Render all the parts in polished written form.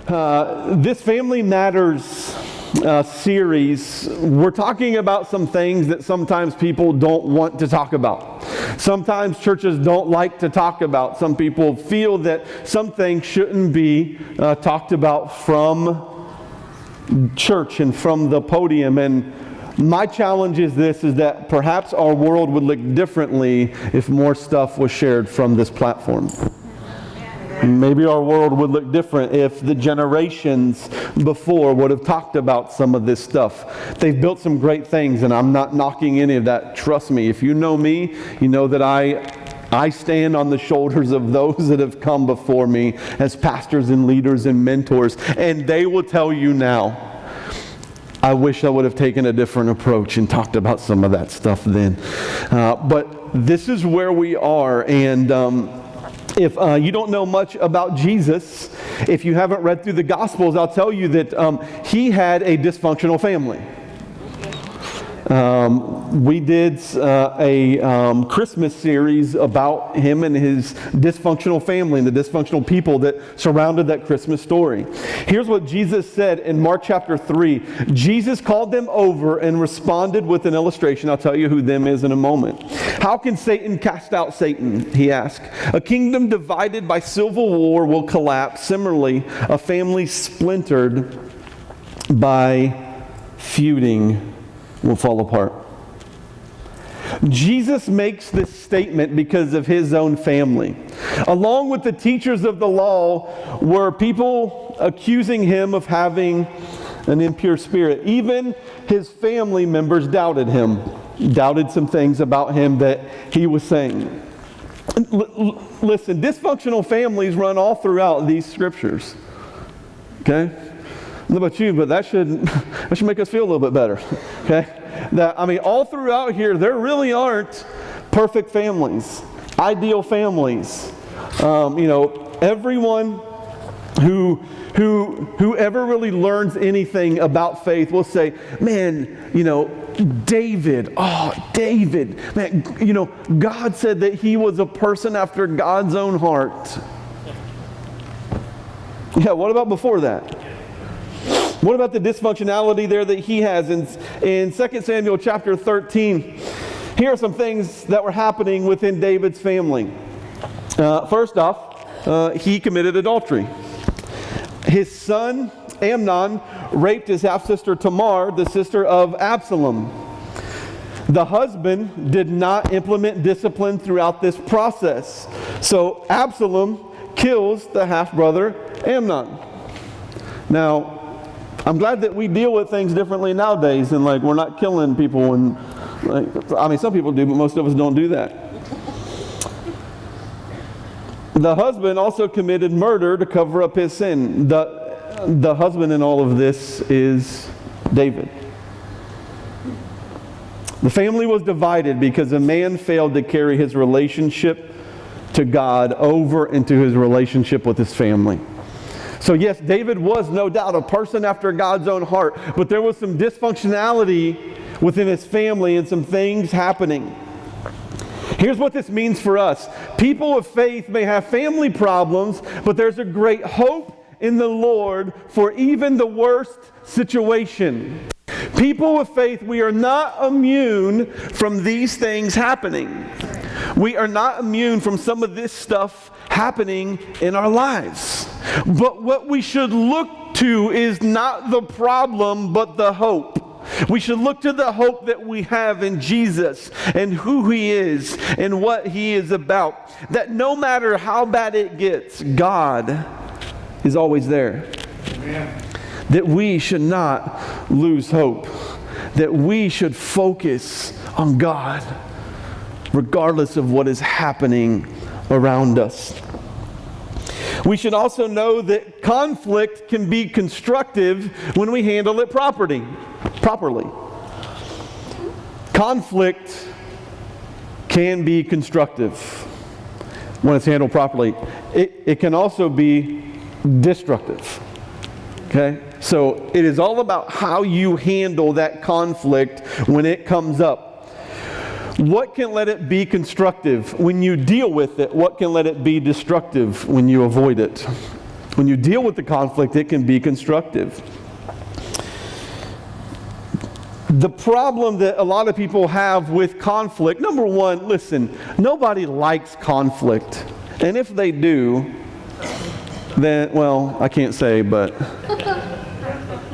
This Family Matters series, we're talking about some things that sometimes people don't want to talk about. Sometimes churches don't like to talk about. Some people feel that some things shouldn't be talked about from church and from the podium. And my challenge is that perhaps our world would look differently if more stuff was shared from this platform. Maybe our world would look different if the generations before would have talked about some of this stuff. They've built some great things, and I'm not knocking any of that. Trust me, if you know me, you know that I stand on the shoulders of those that have come before me as pastors and leaders and mentors, and they will tell you now, I wish I would have taken a different approach and talked about some of that stuff then. But this is where we are, and if you don't know much about Jesus, if you haven't read through the Gospels, I'll tell you that he had a dysfunctional family. We did a Christmas series about him and his dysfunctional family and the dysfunctional people that surrounded that Christmas story. Here's what Jesus said in Mark chapter 3. Jesus called them over and responded with an illustration. I'll tell you who them is in a moment. How can Satan cast out Satan? He asked. A kingdom divided by civil war will collapse. Similarly, a family splintered by feuding will fall apart. Jesus makes this statement because of his own family. Along with the teachers of the law were people accusing him of having an impure spirit. Even his family members doubted him, doubted some things about him that he was saying. Listen, dysfunctional families run all throughout these scriptures. Okay? I don't know about you, but that should make us feel a little bit better. Okay? All throughout here, there really aren't perfect families, ideal families. Everyone who ever really learns anything about faith will say, man, David, man, God said that he was a person after God's own heart. Yeah, what about before that? What about the dysfunctionality there that he has? In 2 Samuel chapter 13, here are some things that were happening within David's family. First off, he committed adultery. His son, Amnon, raped his half-sister Tamar, the sister of Absalom. The husband did not implement discipline throughout this process. So Absalom kills the half-brother Amnon. Now, I'm glad that we deal with things differently nowadays, and we're not killing people, and some people do, but most of us don't do that. The husband also committed murder to cover up his sin. The husband in all of this is David. The family was divided because a man failed to carry his relationship to God over into his relationship with his family. So yes, David was no doubt a person after God's own heart, but there was some dysfunctionality within his family and some things happening. Here's what this means for us. People of faith may have family problems, but there's a great hope in the Lord for even the worst situation. People of faith, we are not immune from these things happening. We are not immune from some of this stuff happening in our lives. But what we should look to is not the problem, but the hope. We should look to the hope that we have in Jesus and who he is and what he is about. That no matter how bad it gets, God is always there. Amen. That we should not lose hope. That we should focus on God regardless of what is happening around us. We should also know that conflict can be constructive when we handle it properly. Conflict can be constructive when it's handled properly. It can also be destructive. Okay? So it is all about how you handle that conflict when it comes up. What can let it be constructive when you deal with it? What can let it be destructive when you avoid it? When you deal with the conflict, it can be constructive. The problem that a lot of people have with conflict, number one, listen, nobody likes conflict. And if they do, then, well, I can't say, but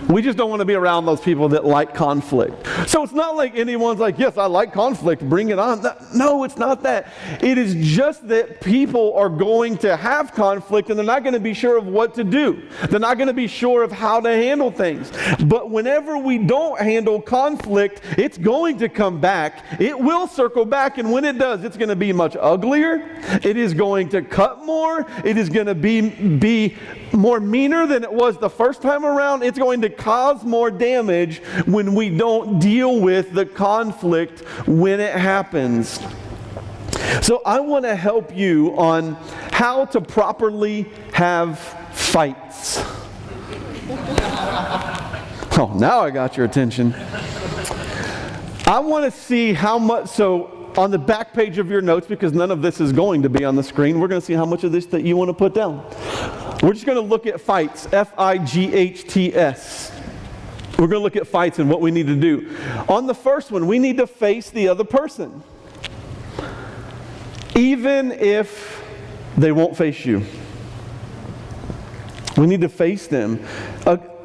we just don't want to be around those people that like conflict. So it's not like anyone's like, yes, I like conflict, bring it on. No, it's not that. It is just that people are going to have conflict and they're not going to be sure of what to do. They're not going to be sure of how to handle things. But whenever we don't handle conflict, it's going to come back. It will circle back, and when it does, it's going to be much uglier. It is going to cut more. It is going to be more meaner than it was the first time around. It's going to cause more damage when we don't deal with the conflict when it happens. So I want to help you on how to properly have fights. Oh, now I got your attention. I want to see how much, so on the back page of your notes, because none of this is going to be on the screen, we're going to see how much of this that you want to put down. We're just going to look at fights, F-I-G-H-T-S. We're going to look at fights and what we need to do. On the first one, we need to face the other person, even if they won't face you. We need to face them.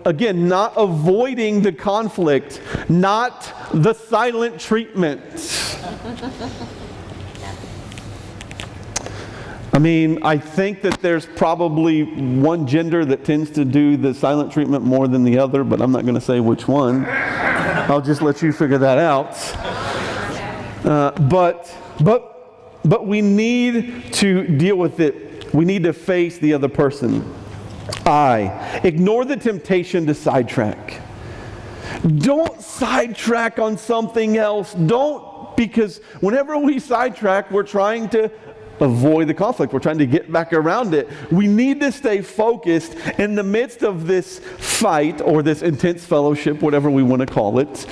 Again, not avoiding the conflict, not the silent treatment. I mean, I think that there's probably one gender that tends to do the silent treatment more than the other, but I'm not going to say which one. I'll just let you figure that out. But we need to deal with it. We need to face the other person. Ignore the temptation to sidetrack. Don't sidetrack on something else. Because whenever we sidetrack, we're trying to avoid the conflict. We're trying to get back around it. We need to stay focused in the midst of this fight or this intense fellowship, whatever we want to call it.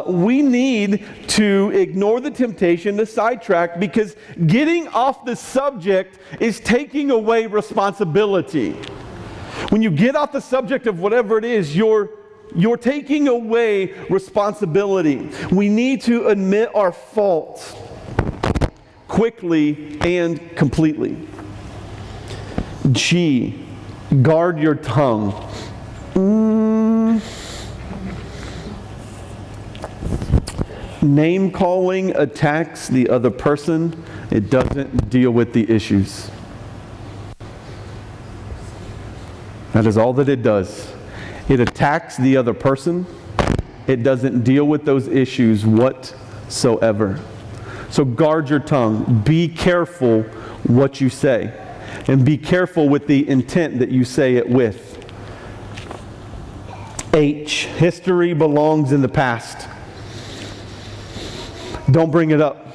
We need to ignore the temptation to sidetrack, because getting off the subject is taking away responsibility. When you get off the subject of whatever it is, you're taking away responsibility. We need to admit our faults quickly and completely. G, guard your tongue. Name calling attacks the other person. It doesn't deal with the issues. That is all that it does. It attacks the other person. It doesn't deal with those issues whatsoever. So guard your tongue. Be careful what you say. And be careful with the intent that you say it with. H, history belongs in the past. Don't bring it up.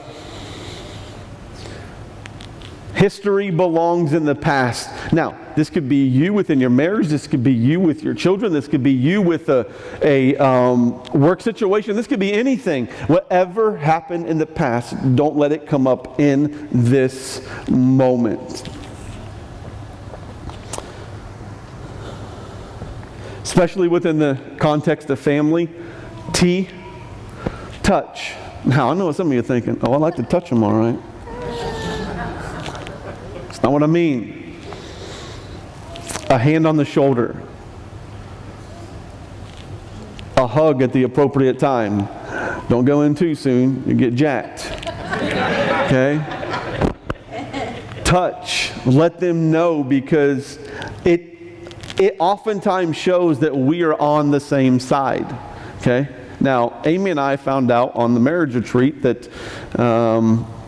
History belongs in the past. Now, this could be you within your marriage. This could be you with your children. This could be you with a work situation. This could be anything. Whatever happened in the past, don't let it come up in this moment. Especially within the context of family. T, touch. Now, I know what some of you are thinking. Oh, I like to touch them, all right. That's not what I mean. A hand on the shoulder. A hug at the appropriate time. Don't go in too soon. You get jacked. Okay? Touch. Let them know, because it oftentimes shows that we are on the same side. Okay? Now, Amy and I found out on the marriage retreat that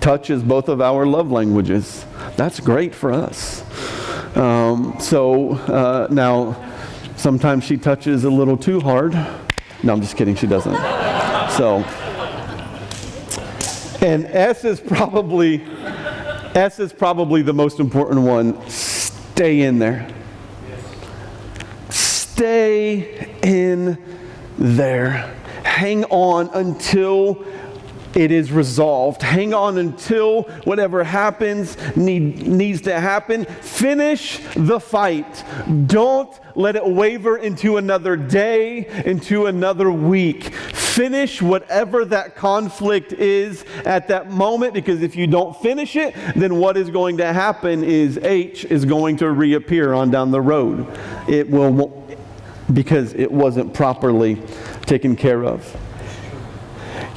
touch is both of our love languages. That's great for us. Now, sometimes she touches a little too hard. No, I'm just kidding. She doesn't. So, and S is probably the most important one. Stay in there. Stay in there. Hang on until it is resolved. Hang on until whatever happens needs to happen. Finish the fight. Don't let it waver into another day, into another week. Finish whatever that conflict is at that moment, because if you don't finish it, then what is going to happen is H is going to reappear on down the road. It will, because it wasn't properly taken care of.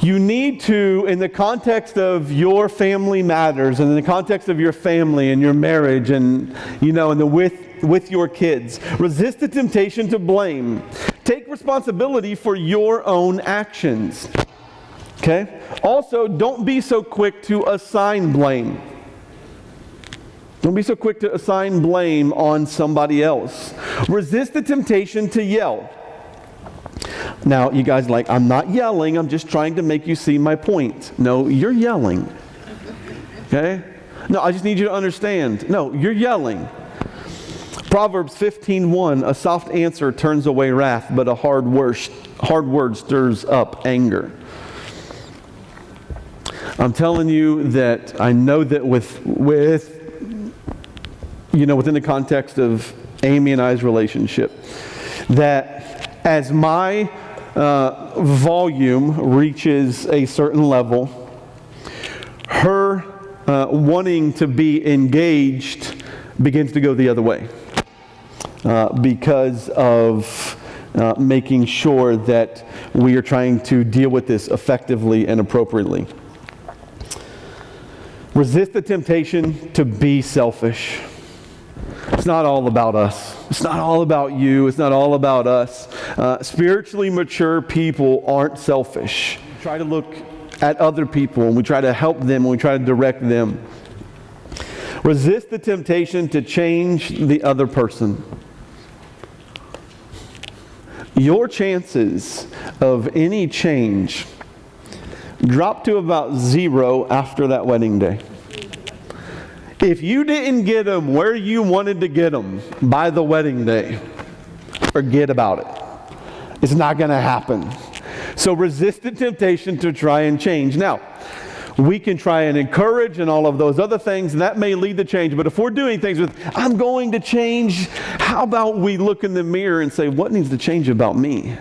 You need to, in the context of your family matters, and in the context of your family and your marriage, and and with your kids, resist the temptation to blame. Take responsibility for your own actions. Okay? Also, don't be so quick to assign blame. Don't be so quick to assign blame on somebody else. Resist the temptation to yell. Now, you guys I'm not yelling, I'm just trying to make you see my point. No, you're yelling. Okay? No, I just need you to understand. No, you're yelling. Proverbs 15:1, a soft answer turns away wrath, but a hard word stirs up anger. I'm telling you that I know that within the context of Amy and I's relationship, that as my volume reaches a certain level, her wanting to be engaged begins to go the other way because of making sure that we are trying to deal with this effectively and appropriately. Resist the temptation to be selfish. It's not all about us. It's not all about you. It's not all about us. Spiritually mature people aren't selfish. We try to look at other people and we try to help them and we try to direct them. Resist the temptation to change the other person. Your chances of any change drop to about 0 after that wedding day. If you didn't get them where you wanted to get them by the wedding day, forget about it. It's not going to happen. So resist the temptation to try and change. Now, we can try and encourage and all of those other things, and that may lead to change. But if we're doing things with, I'm going to change, how about we look in the mirror and say, what needs to change about me?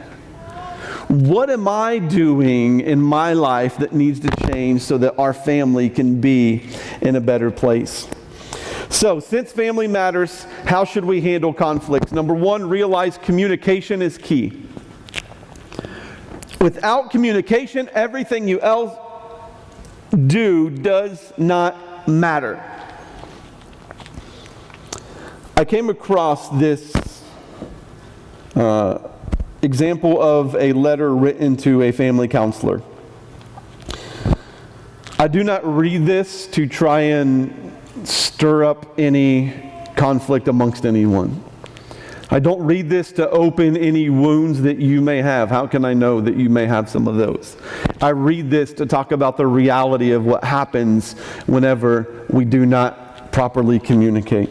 What am I doing in my life that needs to change so that our family can be in a better place? So, since family matters, how should we handle conflicts? Number 1, realize communication is key. Without communication, everything you else do does not matter. I came across this example of a letter written to a family counselor. I do not read this to try and stir up any conflict amongst anyone. I don't read this to open any wounds that you may have. How can I know that you may have some of those? I read this to talk about the reality of what happens whenever we do not properly communicate.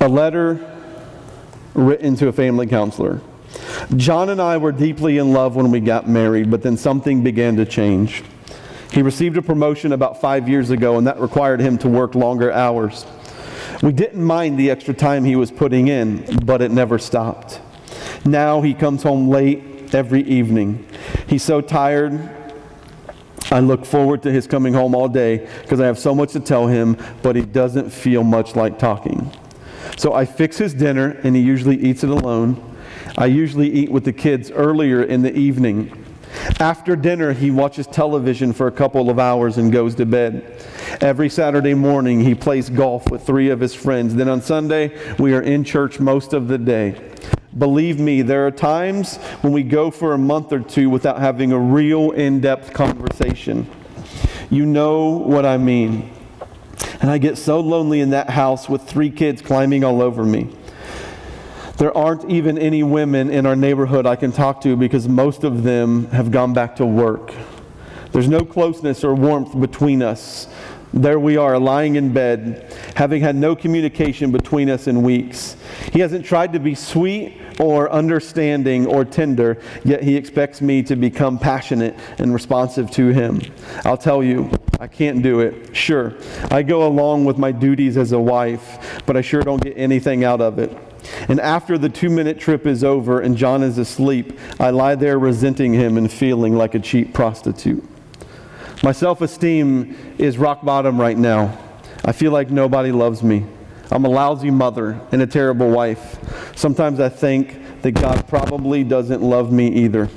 A letter written to a family counselor. John and I were deeply in love when we got married, but then something began to change. He received a promotion about 5 years ago, and that required him to work longer hours. We didn't mind the extra time he was putting in, but it never stopped. Now he comes home late every evening. He's so tired. I look forward to his coming home all day because I have so much to tell him, but he doesn't feel much like talking. So I fix his dinner, and he usually eats it alone. I usually eat with the kids earlier in the evening. After dinner, he watches television for a couple of hours and goes to bed. Every Saturday morning, he plays golf with 3 of his friends. Then on Sunday, we are in church most of the day. Believe me, there are times when we go for a month or 2 without having a real in-depth conversation. You know what I mean. And I get so lonely in that house with 3 kids climbing all over me. There aren't even any women in our neighborhood I can talk to because most of them have gone back to work. There's no closeness or warmth between us. There we are, lying in bed, having had no communication between us in weeks. He hasn't tried to be sweet or understanding or tender, yet he expects me to become passionate and responsive to him. I'll tell you, I can't do it. Sure, I go along with my duties as a wife, but I sure don't get anything out of it. And after the 2-minute trip is over and John is asleep, I lie there resenting him and feeling like a cheap prostitute. My self-esteem is rock bottom right now. I feel like nobody loves me. I'm a lousy mother and a terrible wife. Sometimes I think that God probably doesn't love me either.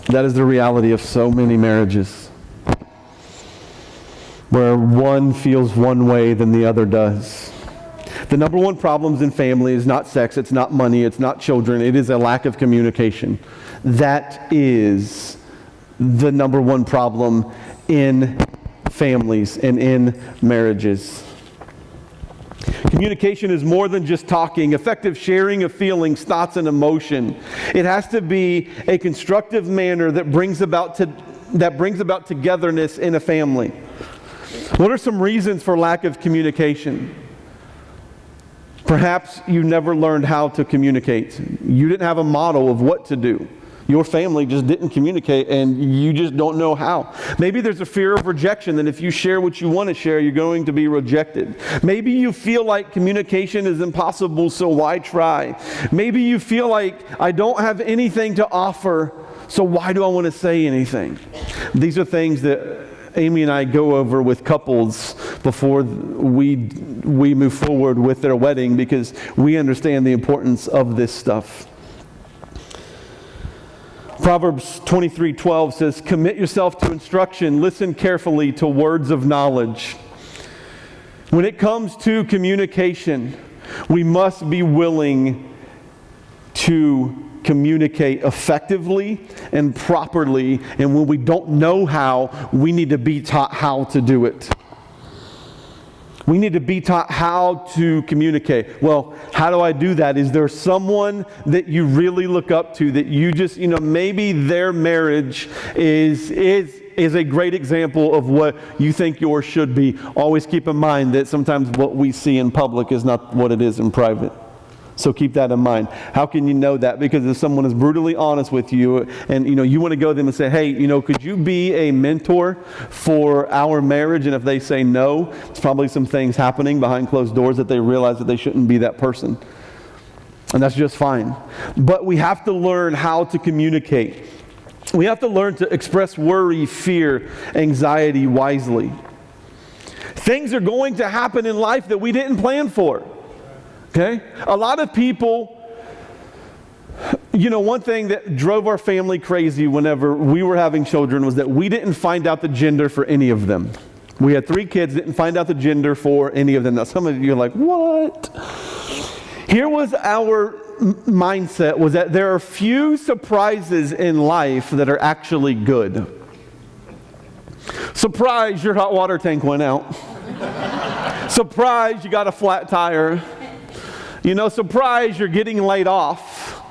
That is the reality of so many marriages, where one feels one way than the other does. The number one problems in family is not sex, it's not money, it's not children, it is a lack of communication. That is the number one problem in families and in marriages. Communication is more than just talking. Effective sharing of feelings, thoughts, and emotion. It has to be a constructive manner that brings about togetherness in a family. What are some reasons for lack of communication? Perhaps you never learned how to communicate. You didn't have a model of what to do. Your family just didn't communicate and you just don't know how. Maybe there's a fear of rejection, that if you share what you want to share, you're going to be rejected. Maybe you feel like communication is impossible, so why try? Maybe you feel like I don't have anything to offer, so why do I want to say anything? These are things that Amy and I go over with couples before we move forward with their wedding, because we understand the importance of this stuff. Proverbs 23:12 says, "Commit yourself to instruction, listen carefully to words of knowledge." When it comes to communication, we must be willing to communicate effectively and properly, and when we don't know how, we need to be taught how to do it. We need to be taught how to communicate. Well, how do I do that? Is there someone that you really look up to, that you just, maybe their marriage is a great example of what you think yours should be? Always keep in mind that sometimes what we see in public is not what it is in private. So keep that in mind. How can you know that? Because if someone is brutally honest with you and you want to go to them and say, hey, could you be a mentor for our marriage? And if they say no, it's probably some things happening behind closed doors that they realize that they shouldn't be that person. And that's just fine. But we have to learn how to communicate. We have to learn to express worry, fear, anxiety wisely. Things are going to happen in life that we didn't plan for. Okay? A lot of people, one thing that drove our family crazy whenever we were having children was that we didn't find out the gender for any of them. We had 3 kids, didn't find out the gender for any of them. Now some of you are like, what? Here was our mindset, was that there are few surprises in life that are actually good. Surprise, your hot water tank went out. Surprise, you got a flat tire. Surprise, you're getting laid off.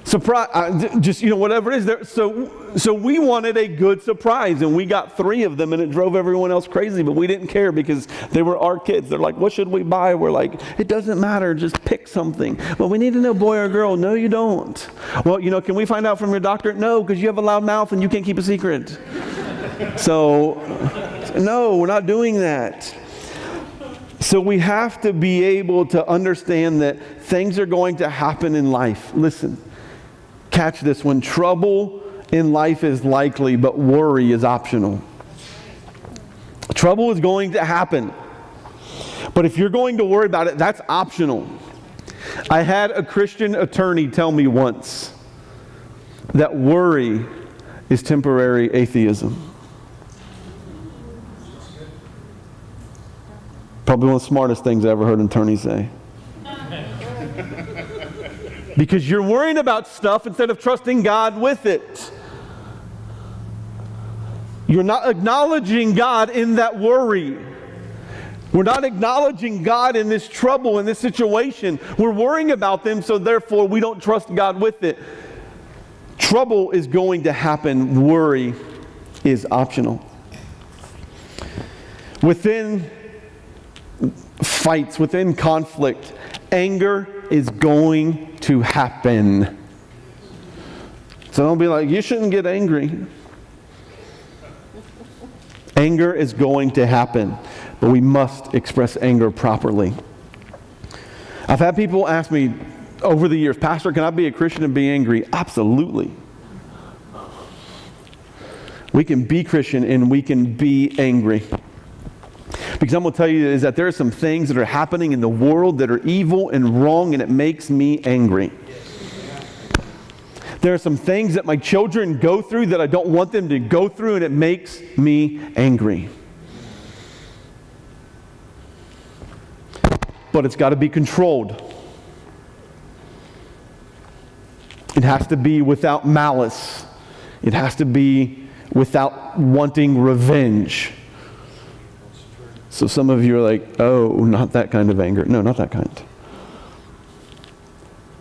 Surprise, whatever it is there. So we wanted a good surprise, and we got 3 of them, and it drove everyone else crazy, but we didn't care because they were our kids. They're like, what should we buy? We're like, it doesn't matter, just pick something. Well, we need to know boy or girl. No, you don't. Well, can we find out from your doctor? No, because you have a loud mouth and you can't keep a secret. So, no, we're not doing that. So we have to be able to understand that things are going to happen in life. Listen, catch this one. Trouble in life is likely, but worry is optional. Trouble is going to happen. But if you're going to worry about it, that's optional. I had a Christian attorney tell me once that worry is temporary atheism. Probably one of the smartest things I ever heard an attorney say. Because you're worrying about stuff instead of trusting God with it. You're not acknowledging God in that worry. We're not acknowledging God in this trouble, in this situation. We're worrying about them, so therefore we don't trust God with it. Trouble is going to happen. Worry is optional. within fights, within conflict, anger is going to happen. So don't be like, you shouldn't get angry. Anger is going to happen, but we must express anger properly. I've had people ask me over the years, Pastor, can I be a Christian and be angry? Absolutely. We can be Christian and we can be angry. Because I'm going to tell you is that there are some things that are happening in the world that are evil and wrong, and it makes me angry. There are some things that my children go through that I don't want them to go through, and it makes me angry. But it's got to be controlled. It has to be without malice. It has to be without wanting revenge. So some of you are like, oh, not that kind of anger. No, not that kind.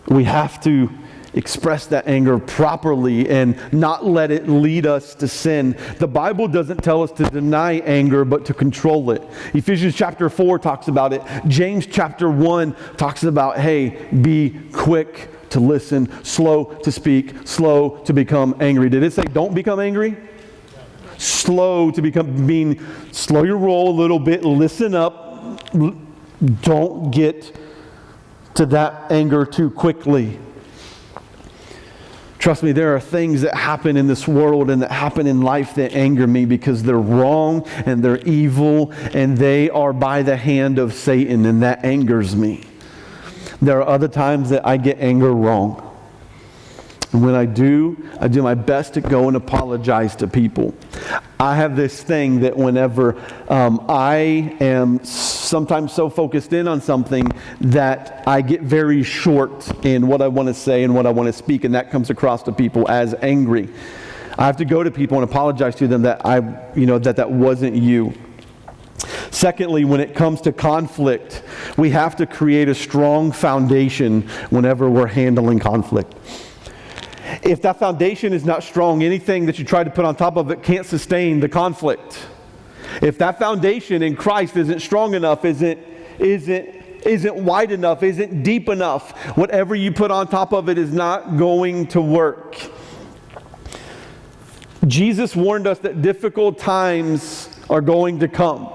We have to express that anger properly and not let it lead us to sin. The Bible doesn't tell us to deny anger, but to control it. Ephesians chapter 4 talks about it. James chapter 1 talks about, hey, be quick to listen, slow to speak, slow to become angry. Did it say don't become angry? Slow to become, mean slow your roll a little bit, listen up, don't get to that anger too quickly. Trust me, there are things that happen in this world and that happen in life that anger me because they're wrong and they're evil and they are by the hand of Satan, and that angers me. There are other times that I get anger wrong. And when I do my best to go and apologize to people. I have this thing that whenever I am sometimes so focused in on something that I get very short in what I want to say and what I want to speak, and that comes across to people as angry. I have to go to people and apologize to them that that wasn't you. Secondly, when it comes to conflict, we have to create a strong foundation whenever we're handling conflict. If that foundation is not strong, anything that you try to put on top of it can't sustain the conflict. If that foundation in Christ isn't strong enough, isn't wide enough, isn't deep enough, whatever you put on top of it is not going to work. Jesus warned us that difficult times are going to come.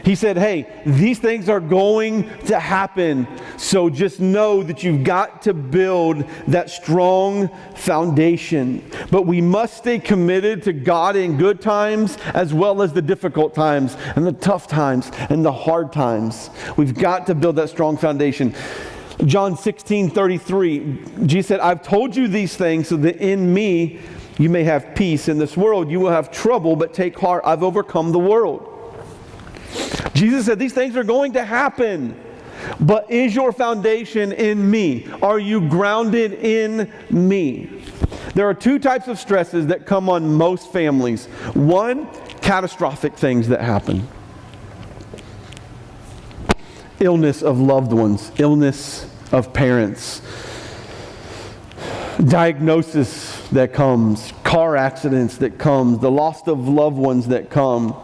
He said, hey, these things are going to happen, so just know that you've got to build that strong foundation. But we must stay committed to God in good times as well as the difficult times and the tough times and the hard times. We've got to build that strong foundation. John 16:33, Jesus said, I've told you these things so that in me you may have peace. In this world you will have trouble, but take heart, I've overcome the world. Jesus said these things are going to happen, but is your foundation in me? Are you grounded in me? There are two types of stresses that come on most families. One, catastrophic things that happen. Illness of loved ones, illness of parents, diagnosis that comes, car accidents that comes, the loss of loved ones that come.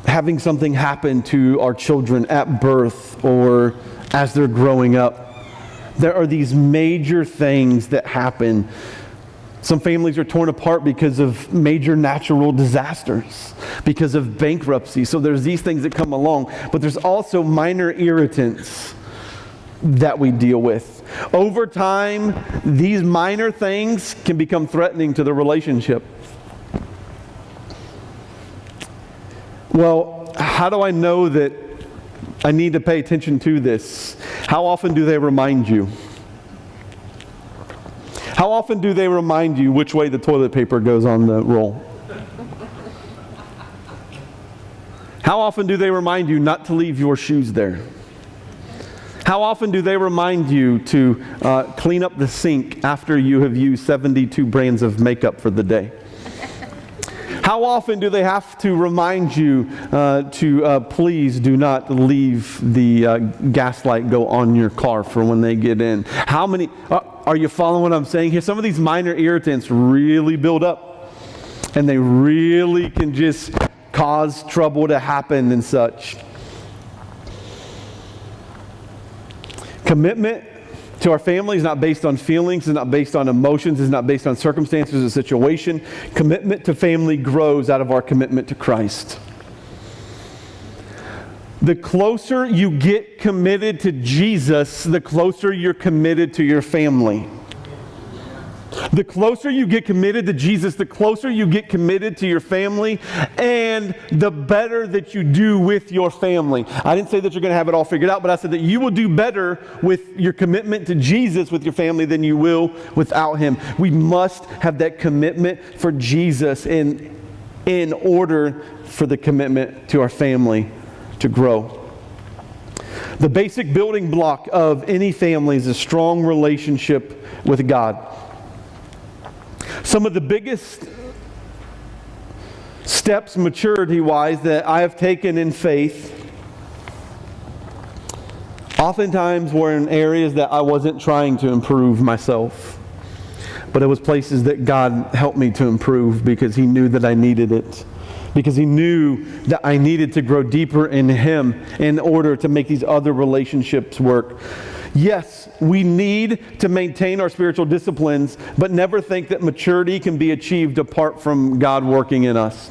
Having something happen to our children at birth or as they're growing up. There are these major things that happen. Some families are torn apart because of major natural disasters, because of bankruptcy. So there's these things that come along, but there's also minor irritants that we deal with. Over time, these minor things can become threatening to the relationship. Well, how do I know that I need to pay attention to this? How often do they remind you? How often do they remind you which way the toilet paper goes on the roll? How often do they remind you not to leave your shoes there? How often do they remind you to clean up the sink after you have used 72 brands of makeup for the day? How often do they have to remind you to please do not leave the gas light go on your car for when they get in? How many, are you following what I'm saying here? Some of these minor irritants really build up. and they really can just cause trouble to happen and such. Commitment to our family is not based on feelings, is not based on emotions, is not based on circumstances or situation. Commitment to family grows out of our commitment to Christ. The closer you get committed to Jesus, the closer you're committed to your family. The closer you get committed to Jesus, the closer you get committed to your family, and the better that you do with your family. I didn't say that you're going to have it all figured out, but I said that you will do better with your commitment to Jesus with your family than you will without Him. We must have that commitment for Jesus in order for the commitment to our family to grow. The basic building block of any family is a strong relationship with God. Some of the biggest steps maturity-wise that I have taken in faith oftentimes were in areas that I wasn't trying to improve myself, but it was places that God helped me to improve because He knew that I needed it. Because He knew that I needed to grow deeper in Him in order to make these other relationships work. Yes, we need to maintain our spiritual disciplines, but never think that maturity can be achieved apart from God working in us.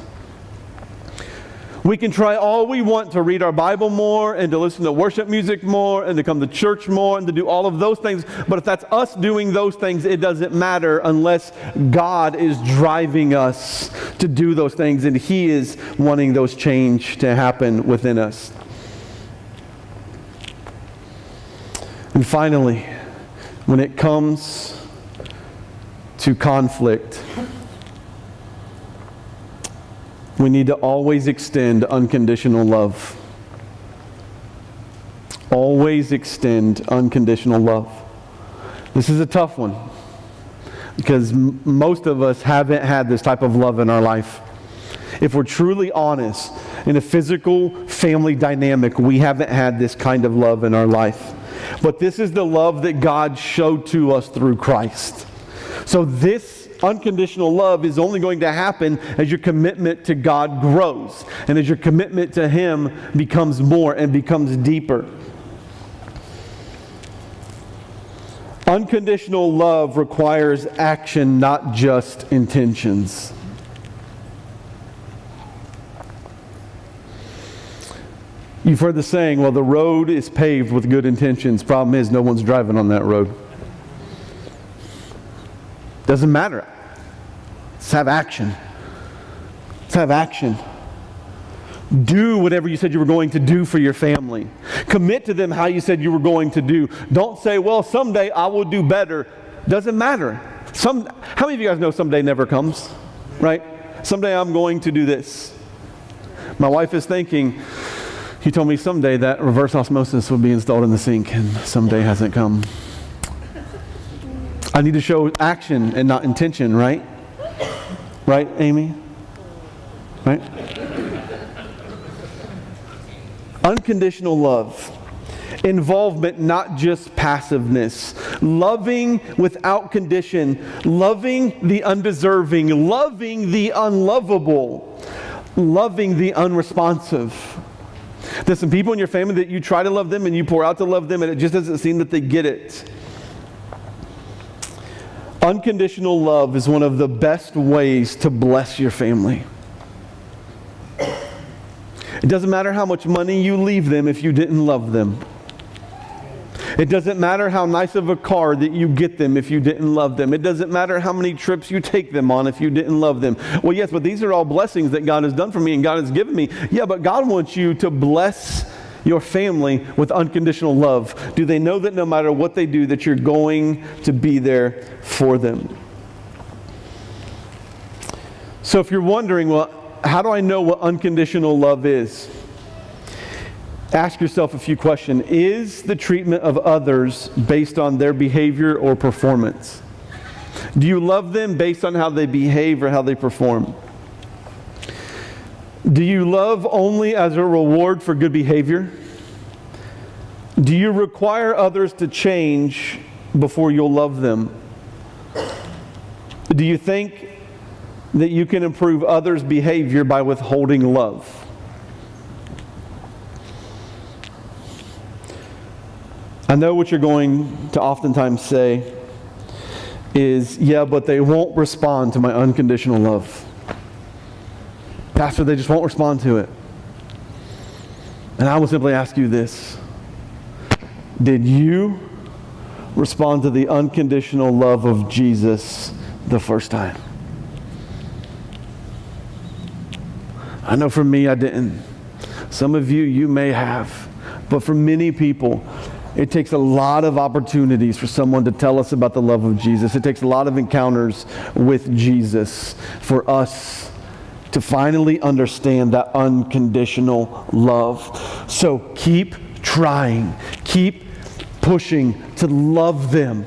We can try all we want to read our Bible more and to listen to worship music more and to come to church more and to do all of those things. But if that's us doing those things, it doesn't matter unless God is driving us to do those things and He is wanting those change to happen within us. And finally, when it comes to conflict, we need to always extend unconditional love. Always extend unconditional love. This is a tough one because most of us haven't had this type of love in our life. If we're truly honest, in a physical family dynamic, we haven't had this kind of love in our life. But this is the love that God showed to us through Christ. So this unconditional love is only going to happen as your commitment to God grows and as your commitment to Him becomes more and becomes deeper. Unconditional love requires action, not just intentions. You've heard the saying, well, the road is paved with good intentions. Problem is, no one's driving on that road. Doesn't matter. Let's have action. Let's have action. Do whatever you said you were going to do for your family. Commit to them how you said you were going to do. Don't say, well, someday I will do better. Doesn't matter. How many of you guys know someday never comes? Right? Someday I'm going to do this. My wife is thinking, he told me someday that reverse osmosis would be installed in the sink, and someday hasn't come. I need to show action and not intention, right? Right, Amy? Right? Unconditional love. Involvement, not just passiveness. Loving without condition. Loving the undeserving. Loving the unlovable. Loving the unresponsive. There's some people in your family that you try to love them and you pour out to love them and it just doesn't seem that they get it. Unconditional love is one of the best ways to bless your family. It doesn't matter how much money you leave them if you didn't love them. It doesn't matter how nice of a car that you get them if you didn't love them. It doesn't matter how many trips you take them on if you didn't love them. Well, yes, but these are all blessings that God has done for me and God has given me. Yeah, but God wants you to bless your family with unconditional love. Do they know that no matter what they do, that you're going to be there for them? So if you're wondering, well, how do I know what unconditional love is? Ask yourself a few questions. Is the treatment of others based on their behavior or performance? Do you love them based on how they behave or how they perform? Do you love only as a reward for good behavior? Do you require others to change before you'll love them? Do you think that you can improve others' behavior by withholding love. I know what you're going to oftentimes say is, yeah, but they won't respond to my unconditional love. Pastor, they just won't respond to it. And I will simply ask you this. Did you respond to the unconditional love of Jesus the first time? I know for me, I didn't. Some of you, you may have. But for many people, it takes a lot of opportunities for someone to tell us about the love of Jesus. It takes a lot of encounters with Jesus for us to finally understand that unconditional love. So keep trying. Keep pushing to love them